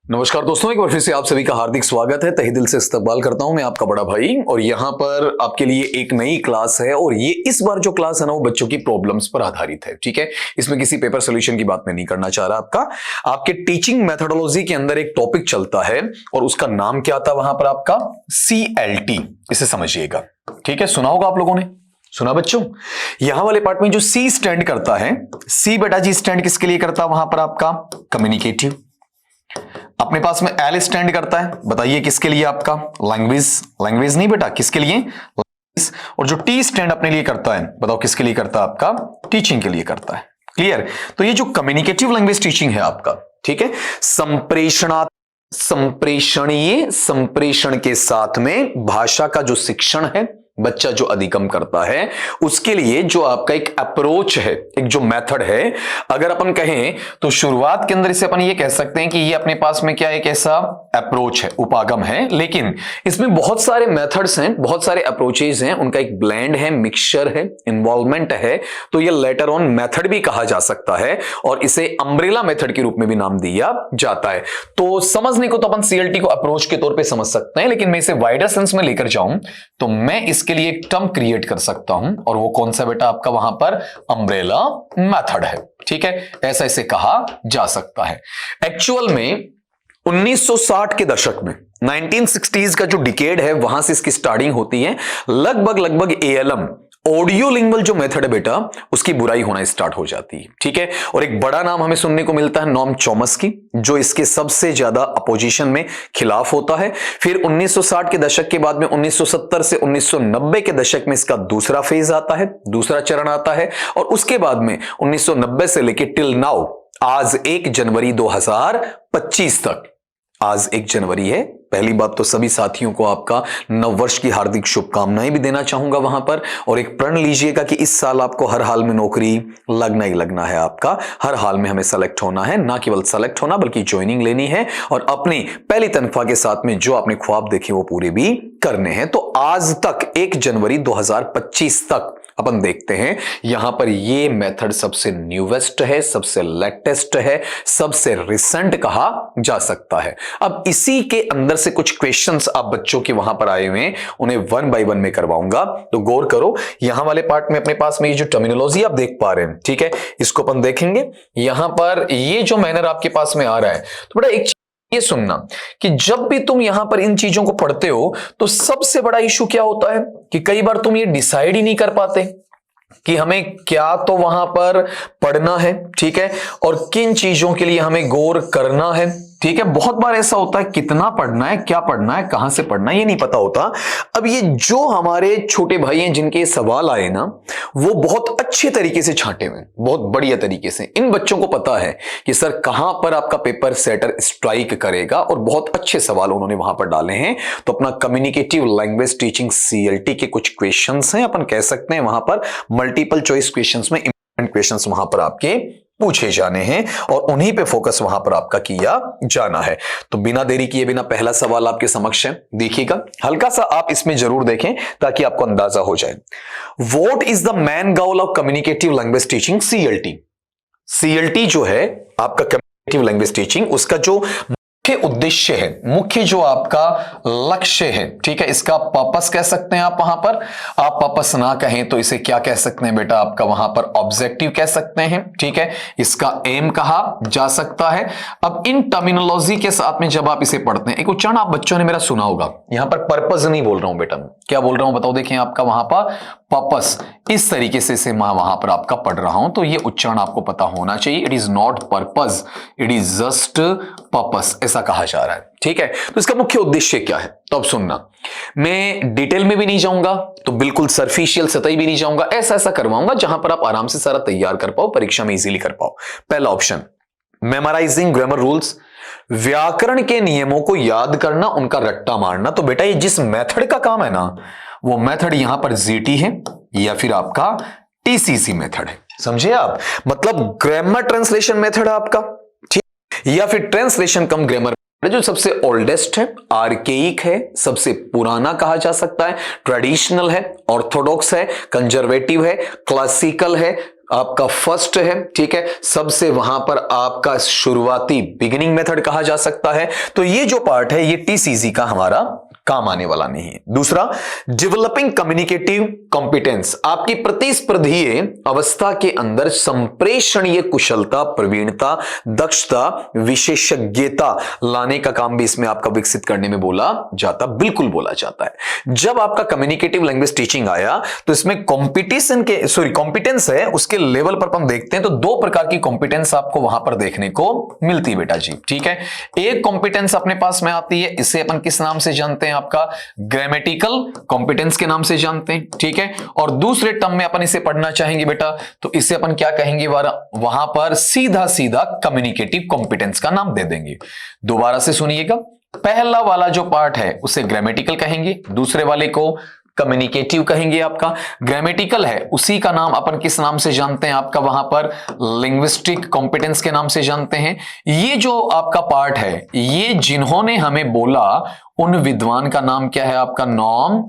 नमस्कार दोस्तों, एक बार फिर से आप सभी का हार्दिक स्वागत है। तहे दिल से इस्तकबाल करता हूं मैं आपका बड़ा भाई। और यहाँ पर आपके लिए एक नई क्लास है और ये इस बार जो क्लास है ना वो बच्चों की प्रॉब्लम्स पर आधारित है। ठीक है, इसमें किसी पेपर सोल्यूशन की बात मैं नहीं करना चाह रहा। आपके टीचिंग मेथोडोलॉजी के अंदर एक टॉपिक चलता है और उसका नाम क्या था वहां पर आपका CLT। इसे समझिएगा, ठीक है। सुना होगा आप लोगों ने, सुना बच्चों। यहां वाले पार्ट में जो C स्टैंड करता है, C बेटा जी स्टैंड किसके लिए करता है वहां पर आपका कम्युनिकेटिव। अपने पास में L स्टैंड करता है, बताइए किसके लिए आपका लैंग्वेज। लैंग्वेज नहीं बेटा, किसके लिए लैंग्वेज। और जो T स्टैंड अपने लिए करता है, बताओ किसके लिए करता है आपका टीचिंग के लिए करता है। क्लियर। तो ये जो कम्युनिकेटिव लैंग्वेज टीचिंग है आपका, ठीक है, संप्रेषणीय संप्रेषण के साथ में भाषा का जो शिक्षण है, बच्चा जो अधिगम करता है, उसके लिए जो आपका एक अप्रोच है, एक जो मेथड है, अगर अपन कहें तो शुरुआत के अंदर इसे अपन ये कह सकते हैं कि ये अपने पास में क्या एक ऐसा अप्रोच है, उपागम है। लेकिन इसमें बहुत सारे मेथड्स हैं, बहुत सारे अप्रोचेज हैं, उनका एक ब्लेंड है, मिक्सचर है, इन्वॉल्वमेंट है। तो ये लेटर ऑन मेथड भी कहा जा सकता है और इसे अम्ब्रेला मेथड के रूप में भी नाम दिया जाता है। तो समझने को तो अपन CLT को अप्रोच के तौर पर समझ सकते हैं, लेकिन मैं इसे वाइडर सेंस में लेकर जाऊं तो मैं इसके लिए एक टर्म क्रिएट कर सकता हूं और वो कौन सा बेटा आपका वहां पर अम्ब्रेला मेथड है। ठीक है, ऐसा इसे कहा जा सकता है। एक्चुअल में 1960 के दशक में 1960s का जो डिकेड है वहां से इसकी स्टार्टिंग होती है। लगभग ALM ऑडियो लिंग्वल जो मेथड है बेटा, उसकी बुराई होना स्टार्ट हो जाती है। ठीक है, और एक बड़ा नाम हमें सुनने को मिलता है नॉर्म चॉम्स्की, जो इसके सबसे ज्यादा अपोजिशन में खिलाफ होता है। फिर 1960 के दशक के बाद में 1970 से 1990 के दशक में इसका दूसरा फेज आता है, दूसरा चरण आता है। और उसके बाद में 1990 से लेकर टिल नाउ, आज 1 जनवरी 2025 तक, आज 1 जनवरी है। पहली बात तो सभी साथियों को आपका नववर्ष की हार्दिक शुभकामनाएं भी देना चाहूंगा वहां पर। और एक प्रण लीजिएगा कि इस साल आपको हर हाल में नौकरी लगना ही लगना है। आपका हर हाल में हमें सेलेक्ट होना है, ना केवल सेलेक्ट होना बल्कि ज्वाइनिंग लेनी है और अपनी पहली तनख्वाह के साथ में जो आपने ख्वाब देखे वो पूरे भी करने हैं। तो आज तक 1 जनवरी 2025 तक अपन देखते हैं, यहां पर ये मेथड सबसे न्यूवेस्ट है, सबसे लेटेस्ट है, सबसे रिसेंट कहा जा सकता है। अब इसी के अंदर से कुछ क्वेश्चंस आप बच्चों के वहां पर आए हुए हैं, उन्हें 1 बाय 1 में करवाऊंगा। तो गौर करो, यहां वाले पार्ट में अपने पास में ये जो टर्मिनोलॉजी आप देख पा रहे हैं, ठीक है, इसको अपन देखेंगे। यहां पर ये जो मैनर आपके पास में आ रहा है, तो बड़ा एक ये सुनना कि जब भी तुम यहां पर इन चीजों को पढ़ते हो तो सबसे बड़ा इशू क्या होता है कि कई बार तुम ये डिसाइड ही नहीं कर पाते कि हमें क्या तो वहां पर पढ़ना है, ठीक है, और किन चीजों के लिए हमें गौर करना है। ठीक है, बहुत बार ऐसा होता है कितना पढ़ना है, क्या पढ़ना है, कहां से पढ़ना है, ये नहीं पता होता। अब ये जो हमारे छोटे भाई हैं जिनके सवाल आए ना, वो बहुत अच्छे तरीके से छांटे हुए, बहुत बढ़िया तरीके से। इन बच्चों को पता है कि सर कहां पर आपका पेपर सेटर स्ट्राइक करेगा और बहुत अच्छे सवाल उन्होंने वहां पर डाले हैं। तो अपना कम्युनिकेटिव लैंग्वेज टीचिंग CLT के कुछ क्वेश्चंस हैं, अपन कह सकते हैं वहां पर मल्टीपल चॉइस क्वेश्चंस में इंपॉर्टेंट क्वेश्चंस वहां पर आपके पूछे जाने हैं और उन्हीं पे फोकस वहां पर आपका किया जाना है। तो बिना देरी किए बिना पहला सवाल आपके समक्ष है, देखिएगा। हल्का सा आप इसमें जरूर देखें ताकि आपको अंदाजा हो जाए। What is the main goal of communicative language teaching CLT। CLT जो है आपका कम्युनिकेटिव लैंग्वेज टीचिंग, उसका जो मुख्य उद्देश्य है, मुख्य जो आपका लक्ष्य है, ठीक है, इसका पर्पस कह सकते हैं आप वहां पर। आप पर्पस ना कहें तो इसे क्या कह सकते हैं बेटा, आपका वहां पर ऑब्जेक्टिव कह सकते हैं, ठीक है, इसका एम कहा जा सकता है। अब इन टर्मिनोलॉजी के साथ में जब आप इसे पढ़ते हैं, एक उच्चारण आप बच्चों ने मेरा सुना होगा, यहां पर पर्पस नहीं बोल रहा हूं बेटा, क्या बोल रहा हूं बताओ, देखें आपका वहां पर पर्पस, इस तरीके से मैं वहां पर आपका पढ़ रहा हूं, तो ये उच्चारण आपको पता होना चाहिए। It is not purpose, it is just purpose, ऐसा कहा जा रहा है। ठीक है, तो इसका मुख्य उद्देश्य क्या है, तो अब सुनना। मैं डिटेल में भी नहीं जाऊंगा, तो बिल्कुल सरफिशियल सतही भी नहीं जाऊंगा, ऐसा ऐसा करवाऊंगा जहां पर आप आराम से सारा तैयार कर पाओ, परीक्षा में इजीली कर पाओ। पहला ऑप्शन, मेमोराइजिंग ग्रामर रूल्स, व्याकरण के नियमों को याद करना, उनका रट्टा मारना। तो बेटा ये जिस मेथड का काम है ना, वो मेथड यहां पर GT है या फिर आपका TCC मेथड है, समझे आप, मतलब ग्रामर ट्रांसलेशन मेथड है आपका, ठीक, या फिर ट्रांसलेशन कम ग्रामर, जो सबसे ओल्डेस्ट है, आर्केइक है, सबसे पुराना कहा जा सकता है, ट्रेडिशनल है, ऑर्थोडॉक्स है, कंजर्वेटिव है, क्लासिकल है, आपका फर्स्ट है, ठीक है, सबसे वहां पर आपका शुरुआती बिगिनिंग मेथड कहा जा सकता है। तो ये जो पार्ट है ये टीसीजी का हमारा काम आने वाला नहीं है। दूसरा, डेवलपिंग कम्युनिकेटिव कॉम्पिटेंस, आपकी प्रतिस्पर्धीय अवस्था के अंदर संप्रेषणीय कुशलता, प्रवीणता, दक्षता, विशेषज्ञता लाने का काम भी इसमें आपका विकसित करने में बोला जाता, बिल्कुल बोला जाता है। जब आपका कम्युनिकेटिव लैंग्वेज टीचिंग आया तो इसमें कॉम्पिटेंस है, उसके लेवल पर हम देखते हैं तो दो प्रकार की कॉम्पिटेंस आपको वहां पर देखने को मिलती है बेटा जी, ठीक है। एक कॉम्पिटेंस अपने पास में आती है, इसे अपन किस नाम से जानते हैं, आपका ग्रामेटिकल कॉम्पिटेंस के नाम से जानते हैं, ठीक है। और दूसरे टर्म में अपन इसे पढ़ना चाहेंगे बेटा तो इसे अपन क्या कहेंगे, वहां पर सीधा सीधा कम्युनिकेटिव कॉम्पिटेंस का नाम दे देंगे। दोबारा से सुनिएगा, पहला वाला जो पार्ट है उसे ग्रामेटिकल कहेंगे, दूसरे वाले को कम्युनिकेटिव कहेंगे। आपका ग्रामेटिकल है उसी का नाम अपन किस नाम से जानते हैं, आपका वहां पर लिंग्विस्टिक कॉम्पिटेंस के नाम से जानते हैं। ये जो आपका पार्ट है ये जिन्होंने हमें बोला उन विद्वान का नाम क्या है, आपका नॉर्म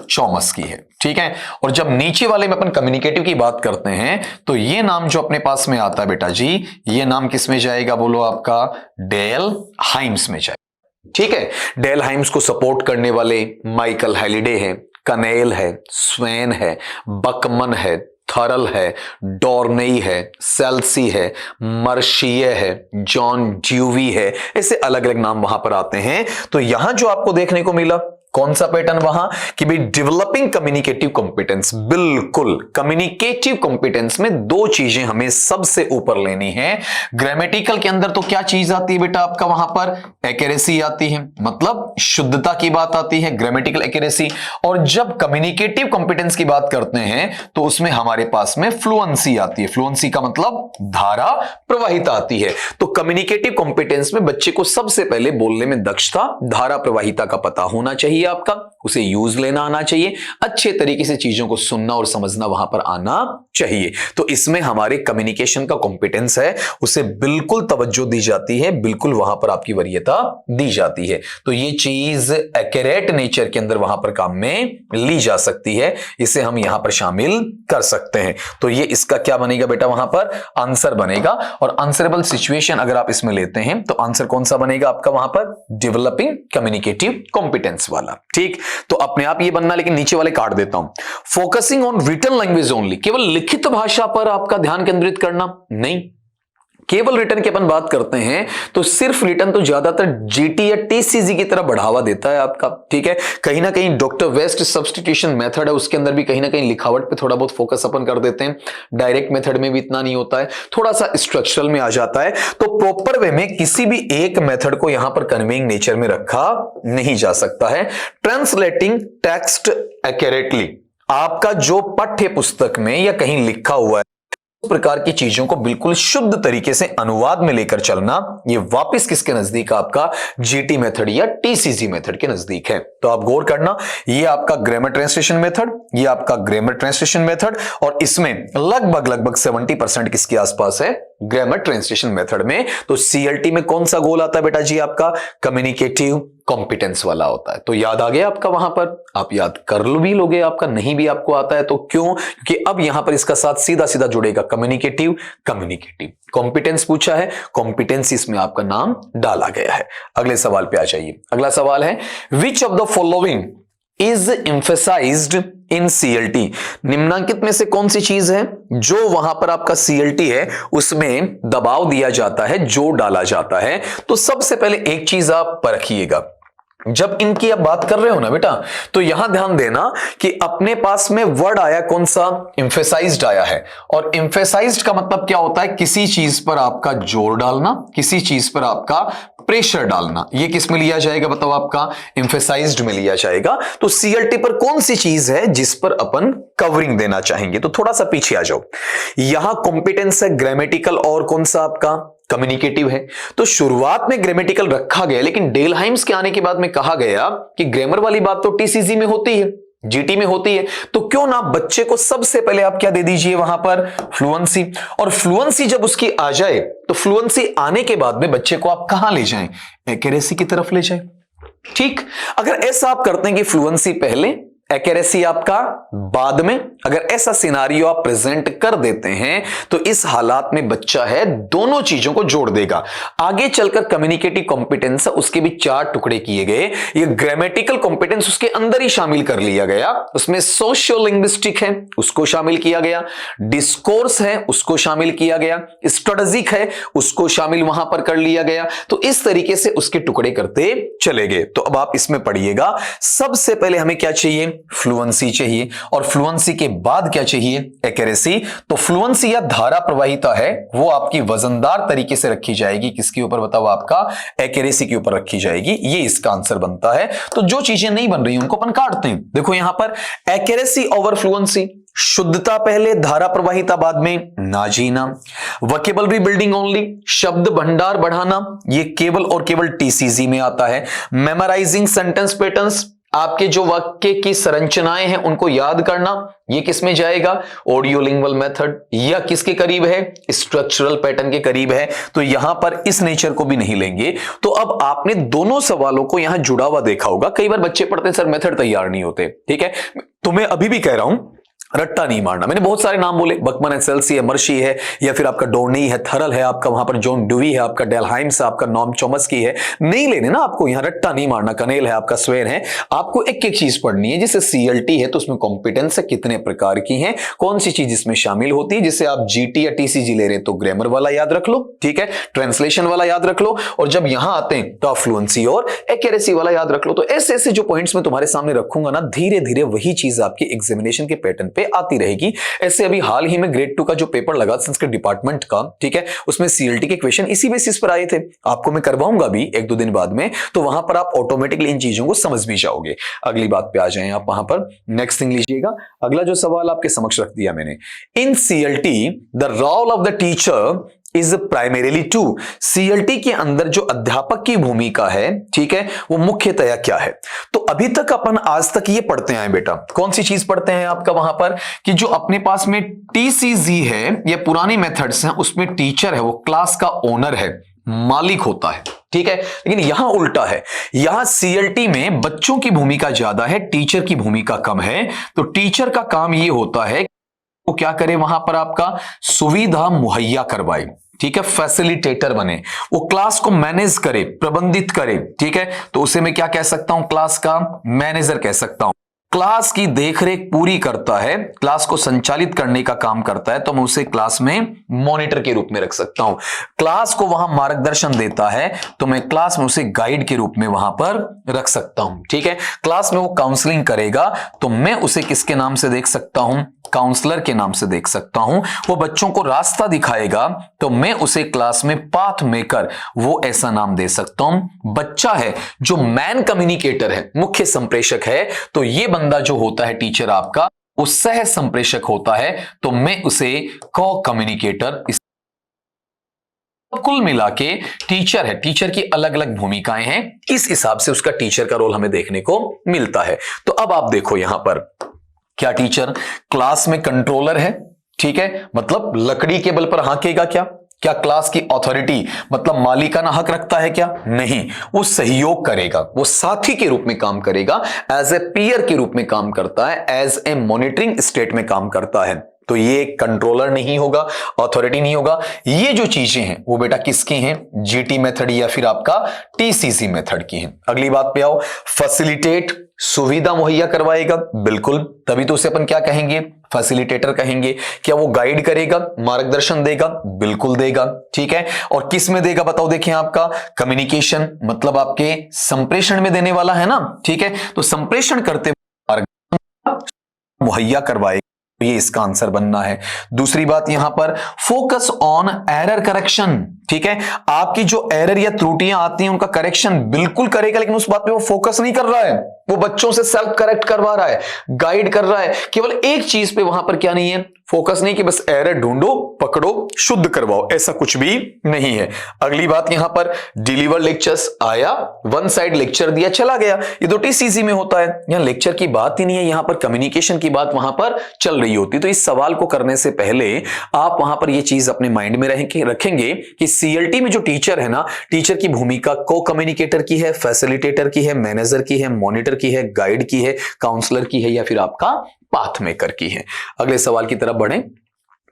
चॉम्स्की है, ठीक है। और जब नीचे वाले में अपन कम्युनिकेटिव की बात करते हैं तो ये नाम जो अपने पास में आता है बेटा जी, ये नाम किस में जाएगा, बोलो आपका डेल हाइम्स में जाएगा, ठीक है। डेल हाइम्स को सपोर्ट करने वाले माइकल हैलिडे हैं, कनेल है, स्वेन है, बकमन है, थरल है, डॉर्नेई है, सेल्सी है, मर्शिय है, जॉन ड्यूवी है, ऐसे अलग अलग नाम वहां पर आते हैं। तो यहां जो आपको देखने को मिला कौन सा पैटर्न वहां कि भाई डेवलपिंग कम्युनिकेटिव कॉम्पिटेंस, बिल्कुल कम्युनिकेटिव कॉम्पिटेंस में दो चीजें हमें सबसे ऊपर लेनी है। ग्रामेटिकल के अंदर तो क्या चीज आती है बेटा, आपका वहां पर एक्यूरेसी आती है, मतलब शुद्धता की बात आती है, ग्रामेटिकल एक्यूरेसी। और जब कम्युनिकेटिव कॉम्पिटेंस की बात करते हैं तो उसमें हमारे पास में फ्लुएंसी आती है, फ्लुएंसी का मतलब धारा प्रवाहिता आती है। तो कम्युनिकेटिव कॉम्पिटेंस में बच्चे को सबसे पहले बोलने में दक्षता, धारा प्रवाहिता का पता होना चाहिए, आपका उसे यूज लेना आना चाहिए, अच्छे तरीके से चीजों को सुनना और समझना वहां पर आना चाहिए। तो इसमें हमारे कम्युनिकेशन का कॉम्पिटेंस है उसे बिल्कुल तवज्जो दी जाती है, बिल्कुल वहां पर आपकी वरीयता दी जाती है। तो ये चीज एक्यूरेट नेचर के अंदर वहां पर काम में ली जा सकती है, इसे हम यहां पर शामिल कर सकते हैं। तो ये इसका क्या बनेगा बेटा, वहां पर आंसर बनेगा। और आंसरेबल सिचुएशन अगर आप इसमें लेते हैं तो आंसर कौन सा बनेगा आपका वहां पर, डेवलपिंग कम्युनिकेटिव कॉम्पिटेंस वाला, ठीक। तो अपने आप ये बनना, लेकिन नीचे वाले काट देता हूं। Focusing on written language only, केवल लिखित भाषा पर आपका ध्यान केंद्रित करना नहीं, केवल रिटर्न की अपन बात करते हैं तो सिर्फ रिटर्न तो ज्यादातर जीटी या टीसीजी की तरह बढ़ावा देता है आपका, ठीक है। कहीं ना कहीं डॉक्टर वेस्ट सब्स्टिट्यूशन मेथड है उसके अंदर भी कहीं ना कहीं लिखावट पे थोड़ा बहुत फोकस अपन कर देते हैं, डायरेक्ट मेथड में भी इतना नहीं होता है, थोड़ा सा स्ट्रक्चरल में आ जाता है। तो प्रॉपर वे में किसी भी एक मेथड को यहां पर कन्वेइंग नेचर में रखा नहीं जा सकता है। ट्रांसलेटिंग टेक्स्ट एक्यूरेटली, आपका जो पाठ्य पुस्तक में या कहीं लिखा हुआ है उस प्रकार की चीजों को बिल्कुल शुद्ध तरीके से अनुवाद में लेकर चलना, ये वापस किसके नजदीक, आपका जीटी मेथड या टीसीजी मेथड के नजदीक है। तो आप गौर करना, ये आपका ग्रामर ट्रांसलेशन मेथड, ये आपका ग्रामर ट्रांसलेशन मेथड, और इसमें लगभग 70% किसके आसपास है, ग्रामर ट्रांसलेशन मेथड में। तो सीएलटी में कौन सा गोल आता है बेटा जी, आपका कम्युनिकेटिव कॉम्पिटेंस वाला होता है। तो याद आ गया आपका, वहां पर आप याद कर भी लोगे, आपका नहीं भी आपको आता है तो क्यों, क्योंकि अब यहां पर इसका साथ सीधा सीधा जुड़ेगा कम्युनिकेटिव कॉम्पिटेंस पूछा है, कॉम्पिटेंस इसमें आपका नाम डाला गया है। अगले सवाल पे आ जाइए। अगला सवाल है, which of the following is emphasised in CLT, निम्नांकित में से कौन सी चीज है जो वहां पर आपका सीएलटी है उसमें दबाव दिया जाता है, जोर डाला जाता है। तो सबसे पहले एक चीज आप परखिएगा, जब इनकी आप बात कर रहे हो ना बेटा तो यहां ध्यान देना कि अपने पास में वर्ड आया कौन सा, एम्फेसाइज्ड आया है। और एम्फेसाइज्ड का मतलब क्या होता है, किसी चीज पर आपका जोर डालना, किसी चीज पर आपका प्रेशर डालना। ये किस में लिया जाएगा बताओ, आपका एम्फेसाइज्ड में लिया जाएगा। तो सीएलटी पर कौन सी चीज है जिस पर अपन कवरिंग देना चाहेंगे, तो थोड़ा सा पीछे आ जाओ। यहां कॉम्पिटेंस है ग्रामेटिकल और कौन सा आपका कम्युनिकेटिव है। तो शुरुआत में ग्रामेटिकल रखा गया, लेकिन डेल हाइम्स के आने के बाद में कहा गया कि ग्रामर वाली बात तो टीसीजी में होती है, जीटी में होती है, तो क्यों ना बच्चे को सबसे पहले आप क्या दे दीजिए वहां पर, फ्लुएंसी। और फ्लुएंसी जब उसकी आ जाए तो फ्लुएंसी आने के बाद में बच्चे को आप कहां ले जाएं, एक्यूरेसी की तरफ ले जाएं, ठीक। अगर ऐसा आप करते हैं कि फ्लुएंसी पहले एक्यूरेसी आपका बाद में। अगर ऐसा सिनारियो आप प्रेजेंट कर देते हैं तो इस हालात में बच्चा है दोनों चीजों को जोड़ देगा। आगे चलकर कम्युनिकेटिव कॉम्पिटेंस उसके भी 4 टुकड़े किए गए। ये ग्रामेटिकल कॉम्पिटेंस उसके अंदर ही शामिल कर लिया गया। उसमें सोशियो लिंग्विस्टिक है उसको शामिल किया गया, डिस्कोर्स है उसको शामिल किया गया, स्ट्रेटेजिक है उसको शामिल वहां पर कर लिया गया। तो इस तरीके से उसके टुकड़े करते चले गए। तो अब आप इसमें पढ़िएगा, सबसे पहले हमें क्या चाहिए, फ्लुएंसी चाहिए, और फ्लुएंसी के बाद क्या चाहिए, एक्यूरेसी। तो फ्लुएंसी या धारा प्रवाहिता है वो आपकी वजनदार तरीके से रखी जाएगी। किसके ऊपर बताओ, आपका एक्यूरेसी के ऊपर रखी जाएगी। ये इसका आंसर बनता है। तो जो चीजें नहीं बन रही उनको अपन काटते हैं। देखो यहां पर एक्यूरेसी ओवर फ्लुएंसी, शुद्धता पहले, धारा प्रवाहिता बाद में, ना जीना। वोकैबुलरी बिल्डिंग ओनली, शब्द भंडार बढ़ाना, ये केवल और केवल टीसीजी में आता है। मेमोराइजिंग सेंटेंस पैटर्न्स, आपके जो वाक्य की संरचनाएं हैं उनको याद करना, ये किस में जाएगा, ऑडियो लिंगुअल मेथड, या किसके करीब है, स्ट्रक्चरल पैटर्न के करीब है। तो यहां पर इस नेचर को भी नहीं लेंगे। तो अब आपने दोनों सवालों को यहां जुड़ा हुआ देखा होगा। कई बार बच्चे पढ़ते हैं सर मेथड तैयार नहीं होते, ठीक है। तो मैं अभी भी कह रहा हूं रट्टा नहीं मारना। मैंने बहुत सारे नाम बोले, बकमन है, सेल्सी है, मर्शी है, या फिर आपका डोर्नी है, थरल है, आपका वहां पर जॉन ड्यूई है, आपका डेलहाइम्स है, आपका नॉम चॉम्स्की है। नहीं लेने ना आपको, यहां रट्टा नहीं मारना। कनेल है, आपका स्वेन है। आपको एक एक चीज पढ़नी है। जैसे सीएलटी है तो उसमें कॉम्पिटेंस है, कितने प्रकार की है, कौन सी चीज इसमें शामिल होती है। जिसे आप जीटी या टीसीजी ले रहे हैं तो ग्रामर वाला याद रख लो, ठीक है, ट्रांसलेशन वाला याद रख लो, और जब यहां आते हैं तो आप फ्लुएंसी और एक्यूरेसी वाला याद रख लो। तो ऐसे ऐसे जो पॉइंट्स मैं तुम्हारे सामने रखूंगा ना, धीरे धीरे वही चीज आपकी एग्जामिनेशन के पैटर्न पे आती रहेगी। ऐसे अभी हाल ही में ग्रेड 2 का जो पेपर लगा संस्कृत डिपार्टमेंट का, ठीक है, उसमें सीएलटी के क्वेश्चन इसी बेसिस पर आए थे। आपको मैं करवाऊंगा भी 1-2 दिन बाद में, तो वहां पर आप ऑटोमेटिकली इन चीजों को समझ भी जाओगे। अगली बात पे आ जाएं आप, वहां पर नेक्स्ट थिंग लीजिएगा। अगला जो सवाल आपके समक्ष रख दिया मैंने, in CLT the role of the teacher is primarily to. CLT के अंदर जो अध्यापक की भूमिका है, ठीक है, वो मुख्यतया क्या है। तो अभी तक अपन आज तक ये पढ़ते आए बेटा, कौन सी चीज पढ़ते हैं आपका वहां पर, कि जो अपने पास में टीसीजी है, ये पुराने मेथड्स हैं, उसमें टीचर है वो क्लास का ओनर है, मालिक होता है, ठीक है। लेकिन यहां उल्टा है, यहां सीएलटी में बच्चों की भूमिका ज्यादा है, टीचर की भूमिका कम है। तो टीचर का काम यह होता है वो क्या करे, वहां पर आपका सुविधा मुहैया करवाए, ठीक है, फैसिलिटेटर बने, वो क्लास को मैनेज करे, प्रबंधित करे, ठीक है। तो उसे मैं क्या कह सकता हूं, क्लास का मैनेजर कह सकता हूं। क्लास की देखरेख पूरी करता है, क्लास को संचालित करने का काम करता है, तो मैं उसे क्लास में मॉनिटर के रूप में रख सकता हूं। क्लास को वहां मार्गदर्शन देता है, तो मैं क्लास में उसे गाइड के रूप में वहां पर रख सकता हूं, ठीक है। क्लास में वो काउंसलिंग करेगा, तो मैं उसे किसके नाम से देख सकता हूं, काउंसलर के नाम से देख सकता हूं। वो बच्चों को रास्ता दिखाएगा, तो मैं उसे क्लास में पाथ मेकर, वो ऐसा नाम दे सकता हूं। बच्चा है जो मैन कम्युनिकेटर है, मुख्य संप्रेषक है, तो ये बंदा जो होता है टीचर आपका, वो सह संप्रेषक होता है, तो मैं उसे को कम्युनिकेटर। कुल मिला के टीचर है, टीचर की अलग अलग भूमिकाएं हैं, इस हिसाब से उसका टीचर का रोल हमें देखने को मिलता है। तो अब आप देखो यहां पर, क्या टीचर क्लास में कंट्रोलर है, ठीक है, मतलब लकड़ी के बल पर हाँकेगा क्या, क्या क्लास की अथॉरिटी मतलब मालिकाना हक रखता है क्या, नहीं, वो सहयोग करेगा, वो साथी के रूप में काम करेगा, एज ए पीयर के रूप में काम करता है, एज ए मॉनिटरिंग स्टेट में काम करता है। तो ये कंट्रोलर नहीं होगा, अथॉरिटी नहीं होगा। ये जो चीजें हैं वो बेटा किसकी हैं, जीटी मेथड या फिर आपका टीसीसी मेथड की हैं। अगली बात पे आओ, फैसिलिटेट, सुविधा मुहैया करवाएगा, बिल्कुल, तभी तो उसे अपन क्या कहेंगे, फैसिलिटेटर कहेंगे। क्या वो गाइड करेगा, मार्गदर्शन देगा, बिल्कुल देगा, ठीक है। और किस में देगा बताओ, देखिए आपका कम्युनिकेशन, मतलब आपके संप्रेषण में देने वाला है ना, ठीक है। तो संप्रेषण करते मुहैया करवाएगा, ये इसका आंसर बनना है। दूसरी बात यहां पर, फोकस ऑन एरर करेक्शन, ठीक है, आपकी जो एरर या त्रुटियां आती हैं उनका करेक्शन बिल्कुल करेगा, लेकिन उस बात पे वो फोकस नहीं कर रहा है, वो बच्चों से सेल्फ करेक्ट करवा रहा है, गाइड कर रहा है। केवल एक चीज पे वहां पर क्या नहीं है, फोकस नहीं कि बस एरर ढूंढो, पकड़ो, शुद्ध करवाओ, ऐसा कुछ भी नहीं है। अगली बात यहां पर, डिलीवर लेक्चर्स, आया वन साइड लेक्चर दिया चला गया, ये तो टीसीसी में होता है, यहां लेक्चर की बात ही नहीं है, यहां पर कम्युनिकेशन की बात वहां पर चल रही होती। तो इस सवाल को करने से पहले आप वहां पर यह चीज अपने माइंड में रखेंगे कि सीएलटी में जो टीचर है ना, टीचर की भूमिका को कम्युनिकेटर की है, फैसिलिटेटर की है, मैनेजर की है, मॉनिटर की है, गाइड की है, काउंसलर की है, या फिर आपका पाथ मेकर की है। अगले सवाल की तरफ बढ़ें।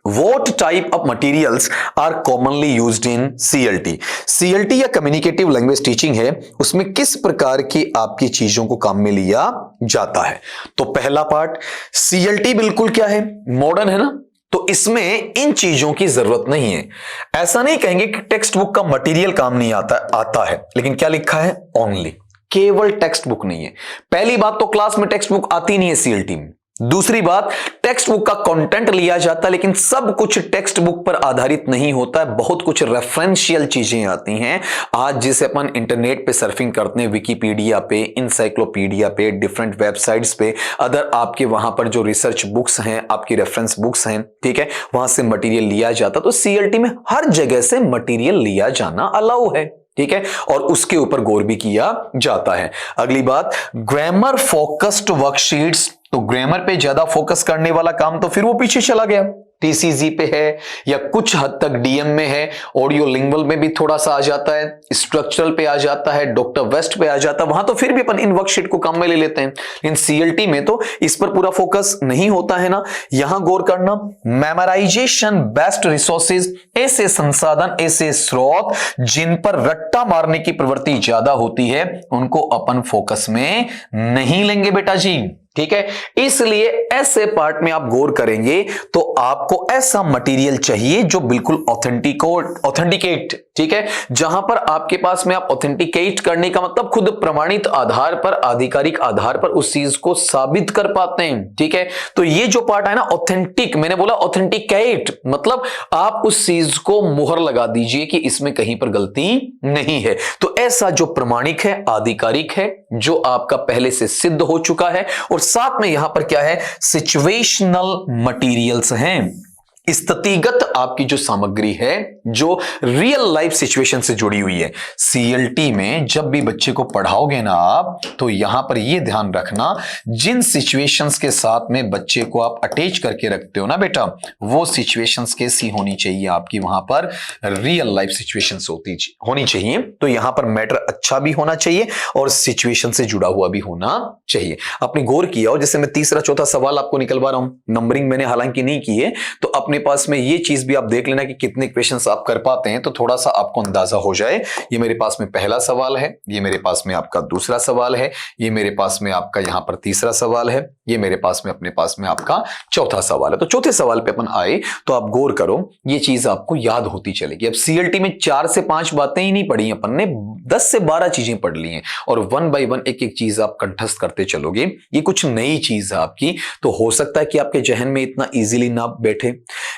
What type of materials are commonly used in CLT? CLT या कम्युनिकेटिव लैंग्वेज टीचिंग है, उसमें किस प्रकार की आपकी चीजों को काम में लिया जाता है? तो पहला पार्ट, CLT बिल्कुल क्या है, मॉडर्न है ना, तो इसमें इन चीजों की जरूरत नहीं है। ऐसा नहीं कहेंगे कि टेक्स्ट बुक का मटेरियल काम नहीं आता है, लेकिन क्या लिखा है, ओनली, केवल टेक्स्ट बुक नहीं है। पहली बात तो क्लास में टेक्स्ट बुक आती नहीं है सीएलटी में। दूसरी बात, टेक्स्ट बुक का कंटेंट लिया जाता है, लेकिन सब कुछ टेक्स्ट बुक पर आधारित नहीं होता है, बहुत कुछ रेफरेंशियल चीजें आती हैं। आज जिसे अपन इंटरनेट पे सर्फिंग करते हैं, विकिपीडिया पे, इंसाइक्लोपीडिया पे, डिफरेंट वेबसाइट्स पे, अदर आपके वहां पर जो रिसर्च बुक्स हैं, आपकी रेफरेंस बुक्स हैं, ठीक है, वहां से मटेरियल लिया जाता। तो सीएलटी में हर जगह से मटेरियल लिया जाना अलाउ है, ठीक है, और उसके ऊपर गौर भी किया जाता है। अगली बात, ग्रामर फोकस्ड वर्कशीट्स, तो ग्रामर पे ज्यादा फोकस करने वाला काम तो फिर वो पीछे चला गया, टीसीजी पे है या कुछ हद तक डीएम में है, ऑडियो लिंगुअल में भी थोड़ा सा आ जाता है, स्ट्रक्चरल पे आ जाता है, डॉक्टर वेस्ट पे आ जाता है, वहां तो फिर भी अपन इन वर्कशीट को काम में ले लेते हैं, लेकिन सीएलटी में तो इस पर पूरा फोकस नहीं होता है ना। यहां गौर करना, मेमोराइजेशन बेस्ट रिसोर्सेज, ऐसे संसाधन, ऐसे स्रोत जिन पर रट्टा मारने की प्रवृत्ति ज्यादा होती है, उनको अपन फोकस में नहीं लेंगे बेटा जी, ठीक है। इसलिए ऐसे पार्ट में आप गौर करेंगे तो आपको ऐसा मटेरियल चाहिए जो बिल्कुल ऑथेंटिकेट, ठीक है, जहां पर आपके पास में आप ऑथेंटिकेट करने का मतलब खुद प्रमाणित आधार पर, आधिकारिक आधार पर उस चीज को साबित कर पाते हैं, ठीक है। तो ये जो पार्ट है ना ऑथेंटिक, मैंने बोला ऑथेंटिकेट, मतलब आप उस चीज को मुहर लगा दीजिए कि इसमें कहीं पर गलती नहीं है। तो ऐसा जो प्रमाणिक है, आधिकारिक है, जो आपका पहले से सिद्ध हो चुका है, और साथ में यहां पर क्या है, सिचुएशनल मटेरियल्स हैं, स्थितिगत आपकी जो सामग्री है जो रियल लाइफ सिचुएशन से जुड़ी हुई है। सीएलटी में जब भी बच्चे को पढ़ाओगे ना आप, तो यहां पर यह ध्यान रखना, जिन सिचुएशंस के साथ में बच्चे को आप अटैच करके रखते हो ना बेटा, वो सिचुएशंस कैसी होनी चाहिए आपकी, वहां पर रियल लाइफ सिचुएशंस होनी चाहिए। तो यहां पर मैटर अच्छा भी होना चाहिए और सिचुएशन से जुड़ा हुआ भी होना चाहिए। आपने गौर किया हो, जैसे मैं तीसरा चौथा सवाल आपको निकलवा रहा हूं, नंबरिंग मैंने हालांकि नहीं की है, तो अपने पास में ये चीज भी आप देख लेना कि कितने क्वेश्चंस आप कर पाते हैं, तो थोड़ा सा आपको अंदाजा हो जाए। ये मेरे पास में पहला सवाल है, ये मेरे पास में आपका दूसरा सवाल है, ये मेरे पास में आपका यहां पर तीसरा सवाल है, ये मेरे पास में अपने पास में आपका चौथा सवाल है। तो चौथे सवाल पे अपन आए तो आप गौर करो, ये चीज आपको याद होती चलेगी। अब सीएलटी में 4 से 5 बातें ही नहीं पढ़ी अपन ने, 10 से 12 चीजें पढ़ ली हैं, और 1 बाय 1 एक एक चीज आप कंठस्थ करते चलोगे। ये कुछ नई चीज है आपकी, तो हो सकता है कि आपके जहन में इतना इजीली ना बैठे।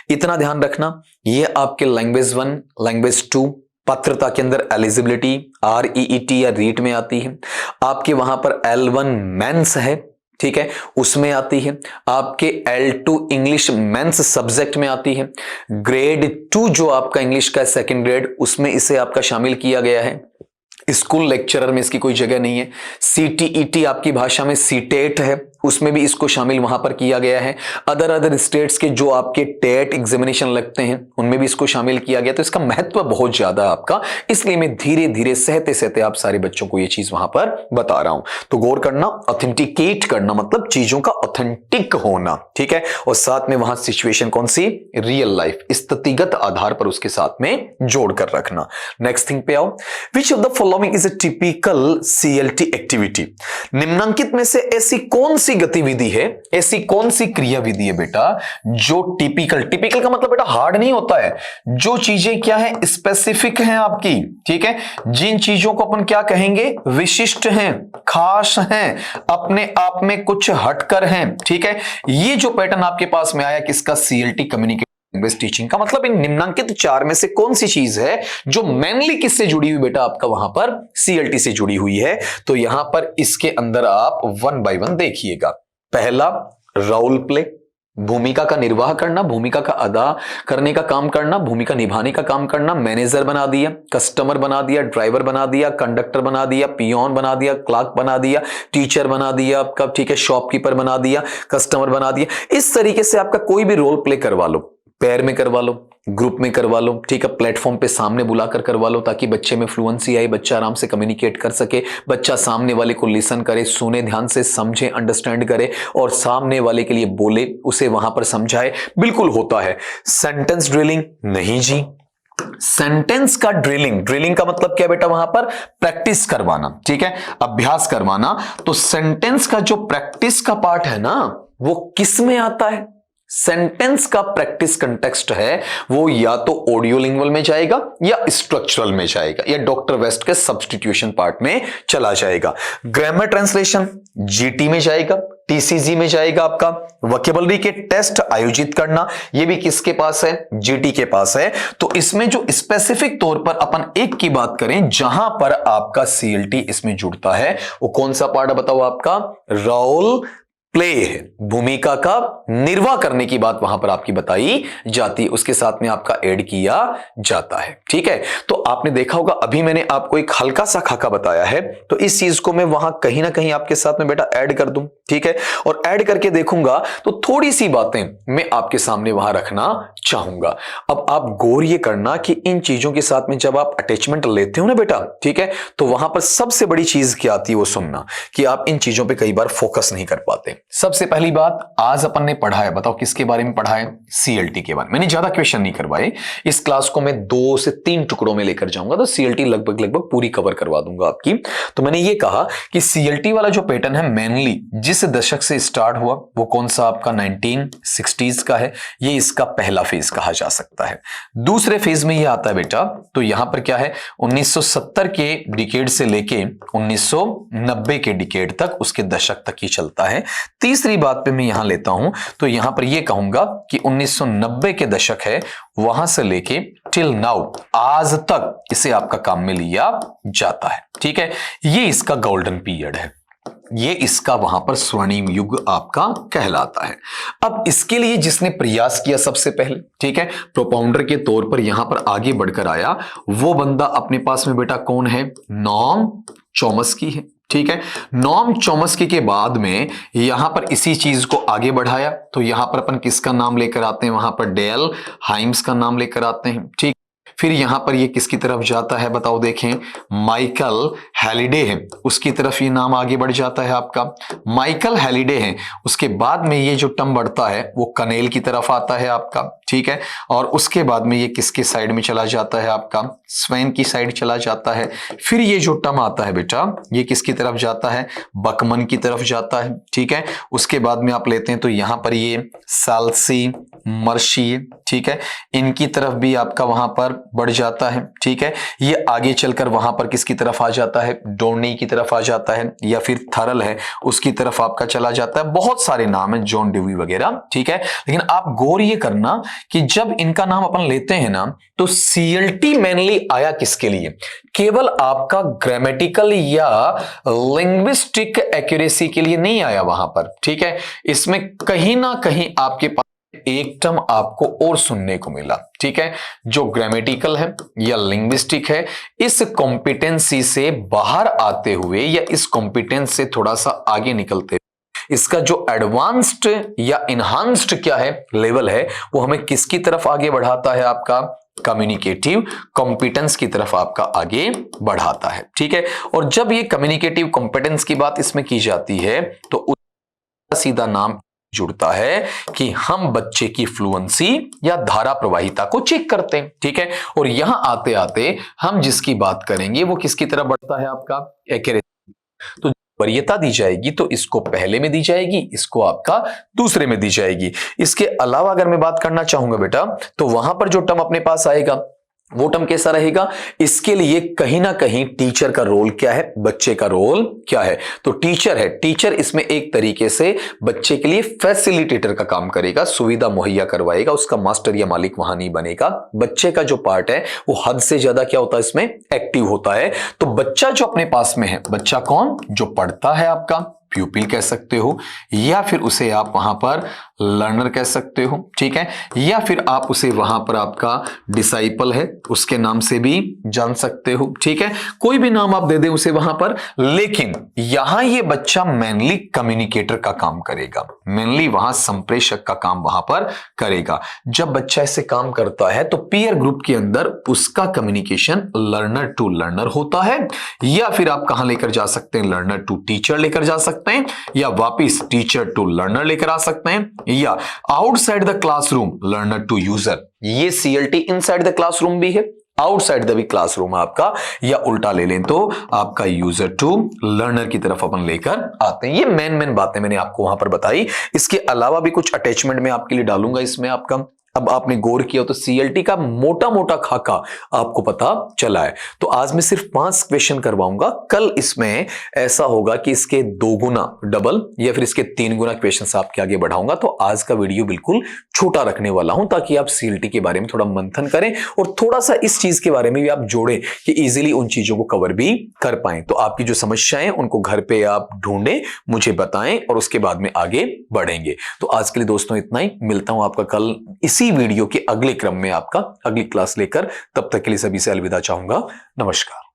इतना ध्यान रखना, ये आपके लैंग्वेज 1, लैंग्वेज 2 पात्रता के अंदर एलिजिबिलिटी REET या रीट में आती है, आपके वहां पर L1 मेंस है, ठीक है, उसमें आती है, आपके L2 इंग्लिश मेंस सब्जेक्ट में आती है, ग्रेड 2 जो आपका इंग्लिश का सेकंड ग्रेड, उसमें इसे आपका शामिल किया गया है। स्कूल लेक्चरर में इसकी कोई जगह नहीं है। CTET आपकी भाषा में सीटेट है, उसमें भी इसको शामिल वहां पर किया गया है। अदर स्टेट्स के जो आपके टेट एग्जामिनेशन लगते हैं उनमें भी इसको शामिल किया गया। तो इसका महत्व बहुत ज्यादा है आपका, इसलिए मैं धीरे धीरे सहते सहते आप सारे बच्चों को ये चीज वहां पर बता रहा हूं। तो गौर करना, ऑथेंटिकेट करना मतलब चीजों का ऑथेंटिक होना, ठीक है, और साथ में वहां सिचुएशन कौन सी, रियल लाइफ, स्थितिगत आधार पर उसके साथ में जोड़ कर रखना। नेक्स्ट थिंग पे आओ, which of the following is a typical CLT activity, निम्नलिखित में से ऐसी कौन सी गतिविधि है, ऐसी कौन सी क्रियाविधि है बेटा जो टिपिकल का मतलब बेटा हार्ड नहीं होता है, जो चीजें क्या है, स्पेसिफिक हैं आपकी, ठीक है, जिन चीजों को अपन क्या कहेंगे, विशिष्ट हैं, खास हैं, अपने आप में कुछ हटकर हैं, ठीक है। ये जो पैटर्न आपके पास में आया किसका, CLT कम्युनिकेशन लैंग्वेज टीचिंग का, मतलब इन निम्नांकित 4 में से कौन सी चीज है जो मेनली किससे जुड़ी हुई बेटा, आपका वहां पर CLT से जुड़ी हुई है। तो यहां पर इसके अंदर आप 1 बाय 1 देखिएगा। पहला, रोल प्ले, भूमिका का निर्वाह करना, भूमिका का अदा करने का काम करना, भूमिका निभाने का काम करना। मैनेजर बना दिया, कस्टमर बना दिया, ड्राइवर बना दिया, कंडक्टर बना दिया, पियोन बना दिया, क्लर्क बना दिया, टीचर बना दिया आपका, ठीक है, शॉपकीपर बना दिया, कस्टमर बना दिया। इस तरीके से आपका कोई भी रोल प्ले करवा लो। पेयर में करवा लो, ग्रुप में करवा लो, ठीक है, प्लेटफॉर्म पे सामने बुलाकर करवा लो, ताकि बच्चे में फ्लुएंसी आए, बच्चा आराम से कम्युनिकेट कर सके, बच्चा सामने वाले को लिसन करे, सुने, ध्यान से समझे, अंडरस्टैंड करे और सामने वाले के लिए बोले, उसे वहां पर समझाए। बिल्कुल होता है। सेंटेंस ड्रिलिंग नहीं जी, सेंटेंस का ड्रिलिंग का मतलब क्या बेटा, वहां पर प्रैक्टिस करवाना, ठीक है, अभ्यास करवाना। तो सेंटेंस का जो प्रैक्टिस का पार्ट है ना, वो किस में आता है? सेंटेंस का प्रैक्टिस कंटेक्स्ट है वो या तो ऑडियोलिंगुअल में जाएगा या स्ट्रक्चरल में जाएगा या डॉक्टर वेस्ट के सब्स्टिट्यूशन पार्ट में चला जाएगा। ग्रामर ट्रांसलेशन जीटी में जाएगा, टीसीजी में जाएगा। आपका वोकैबुलरी के टेस्ट आयोजित करना, ये भी किसके पास है? जीटी के पास है। तो इसमें जो स्पेसिफिक तौर पर अपन एक की बात करें जहां पर आपका सीएलटी इसमें जुड़ता है, वो कौन सा पार्ट है बताओ? आपका रोल प्ले है, भूमिका का निर्वाह करने की बात वहां पर आपकी बताई जाती है, उसके साथ में आपका ऐड किया जाता है। ठीक है, तो आपने देखा होगा अभी मैंने आपको एक हल्का सा खाका बताया है, तो इस चीज को मैं वहां कहीं ना कहीं आपके साथ में बेटा ऐड कर दूं। ठीक है, और ऐड करके देखूंगा तो थोड़ी सी बातें मैं आपके सामने वहां रखना चाहूंगा। अब आप गौर ये करना कि इन चीजों के साथ में जब आप अटैचमेंट लेते हो ना बेटा, ठीक है, तो वहां पर सबसे बड़ी चीज क्या आती है वो सुनना कि आप इन चीजों पे कई बार फोकस नहीं कर पाते। सबसे पहली बात, आज अपन ने पढ़ा है, बताओ किसके बारे में पढ़ा है? सीएलटी के बारे में। मैंने ज्यादा क्वेश्चन नहीं करवाए, इस क्लास को मैं 2 से 3 टुकड़ों में लेकर जाऊंगा, तो सीएलटी लगभग पूरी कवर करवा दूंगा आपकी। तो मैंने ये कहा कि सीएलटी वाला जो पैटर्न है मेनली जिस दशक से स्टार्ट हुआ वो कौन सा? आपका 1960s का है। ये इसका पहला फेज कहा जा सकता है। दूसरे फेज में ये आता है बेटा, तो यहां पर क्या है? 1970 के डिकेड से लेके 1990 के डिकेड तक, उसके दशक तक ही चलता है। तीसरी बात पे मैं यहां लेता हूं तो यहां पर यह कहूंगा कि 1990 के दशक है, वहां से लेके टिल नाउ, आज तक इसे आपका काम में लिया जाता है। ठीक है, ये इसका गोल्डन पीरियड है, ये इसका वहां पर स्वर्णिम युग आपका कहलाता है। अब इसके लिए जिसने प्रयास किया सबसे पहले, ठीक है, प्रोपाउंडर के तौर पर यहां पर आगे बढ़कर आया, वो बंदा अपने पास में बेटा कौन है? नॉम चॉम्स्की है। ठीक है, नॉम चॉम्स्की के बाद में यहां पर इसी चीज को आगे बढ़ाया, तो यहां पर अपन किसका नाम लेकर आते हैं? वहां पर डेल हाइम्स का नाम लेकर आते हैं। ठीक, फिर यहां पर ये किसकी तरफ जाता है बताओ? देखें, माइकल हैलिडे है, उसकी तरफ ये नाम आगे बढ़ जाता है आपका, माइकल हैलिडे है। उसके बाद में ये जो टर्म बढ़ता है वो कनेल की तरफ आता है आपका। ठीक है, और उसके बाद में ये किसके साइड में चला जाता है? आपका स्वेन की साइड चला जाता है। फिर ये जो टर्म आता है बेटा, ये किसकी तरफ जाता है? बकमन की तरफ जाता है। ठीक है, उसके बाद में आप लेते हैं तो यहां पर ये साल्सी, मर्शी, ठीक है, इनकी तरफ भी आपका वहां पर बढ़ जाता है। ठीक है, ये आगे चलकर वहां पर किसकी तरफ आ जाता है? डोर्नी की तरफ आ जाता है, या फिर थरल है उसकी तरफ आपका चला जाता है। बहुत सारे नाम है, जॉन डेवी वगैरह। ठीक है, लेकिन आप गौर ये करना कि जब इनका नाम अपन लेते हैं ना, तो सीएलटी मेनली आया किसके लिए? केवल आपका ग्रामेटिकल या लिंग्विस्टिक एक्यूरेसी के लिए नहीं आया वहां पर। ठीक है, इसमें कहीं ना कहीं आपके पास एक टर्म आपको और सुनने को मिला। ठीक है, जो ग्रामेटिकल है या लिंग्विस्टिक है, इस कॉम्पिटेंसी से बाहर आते हुए या इस कॉम्पिटेंस से थोड़ा सा आगे निकलते हुए, इसका जो एडवांस्ड या इनहांस्ड क्या है लेवल है, वो हमें किसकी तरफ आगे बढ़ाता है? आपका कम्युनिकेटिव कॉम्पिटेंस की तरफ आपका आगे बढ़ाता है। ठीक है, और जब ये कम्युनिकेटिव कॉम्पिटेंस की बात इसमें की जाती है तो उसका सीधा नाम जुड़ता है कि हम बच्चे की फ्लुएंसी या धारा प्रवाहिता को चेक करते हैं। ठीक है, और यहां आते आते हम जिसकी बात करेंगे वो किसकी तरफ बढ़ता है? आपका एक्यूरेसी। तो वरीयता दी जाएगी तो इसको पहले में दी जाएगी, इसको आपका दूसरे में दी जाएगी। इसके अलावा अगर मैं बात करना चाहूंगा बेटा, तो वहां पर जो टर्म अपने पास आएगा वो टर्म कैसा रहेगा? इसके लिए कहीं ना कहीं टीचर का रोल क्या है, बच्चे का रोल क्या है? तो टीचर है, टीचर इसमें एक तरीके से बच्चे के लिए फैसिलिटेटर का काम करेगा, सुविधा मुहैया करवाएगा, उसका मास्टर या मालिक वहां नहीं बनेगा। बच्चे का जो पार्ट है वो हद से ज्यादा क्या होता है? इसमें एक्टिव होता है। तो बच्चा जो अपने पास में है, बच्चा कौन? जो पढ़ता है, आपका प्यूपिल कह सकते हो, या फिर उसे आप वहां पर लर्नर कह सकते हो, ठीक है, या फिर आप उसे वहां पर आपका डिसाइपल है उसके नाम से भी जान सकते हो, ठीक है, कोई भी नाम आप दे दें उसे वहां पर। लेकिन यहां ये बच्चा मेनली कम्युनिकेटर का काम करेगा, मेनली वहां संप्रेषक का काम वहां पर करेगा। जब बच्चा ऐसे काम करता है तो पीयर ग्रुप के अंदर उसका कम्युनिकेशन लर्नर टू लर्नर होता है, या फिर आप कहां लेकर जा सकते हैं, लर्नर टू टीचर लेकर जा सकते हैं, या वापिस टीचर टू लर्नर लेकर आ सकते हैं, या outside the classroom learner to user. ये सीएलटी इनसाइड द क्लासरूम भी है, आउटसाइड द भी क्लासरूम आपका, या उल्टा ले लें तो आपका यूजर टू लर्नर की तरफ अपन लेकर आते हैं। ये मेन बातें मैंने आपको वहां पर बताई। इसके अलावा भी कुछ अटैचमेंट में आपके लिए डालूंगा इसमें आपका। अब आपने गौर किया तो सीएलटी का मोटा मोटा खाका आपको पता चला है। तो आज मैं सिर्फ 5 क्वेश्चन करवाऊंगा, कल इसमें ऐसा होगा कि इसके 2 गुना डबल या फिर इसके 3 गुना क्वेश्चन आपके आगे बढ़ाऊंगा। तो आज का वीडियो बिल्कुल छोटा रखने वाला हूं ताकि आप सीएलटी के बारे में थोड़ा मंथन करें और थोड़ा सा इस चीज के बारे में भी आप जोड़ें कि इजीली उन चीजों को कवर भी कर पाएं। तो आपकी जो समस्याएं उनको घर पे आप ढूंढें, मुझे बताएं और उसके बाद में आगे बढ़ेंगे। तो आज के लिए दोस्तों इतना ही, मिलता हूं आपका कल इसी वीडियो के अगले क्रम में आपका अगली क्लास लेकर। तब तक के लिए सभी से अलविदा चाहूंगा। नमस्कार।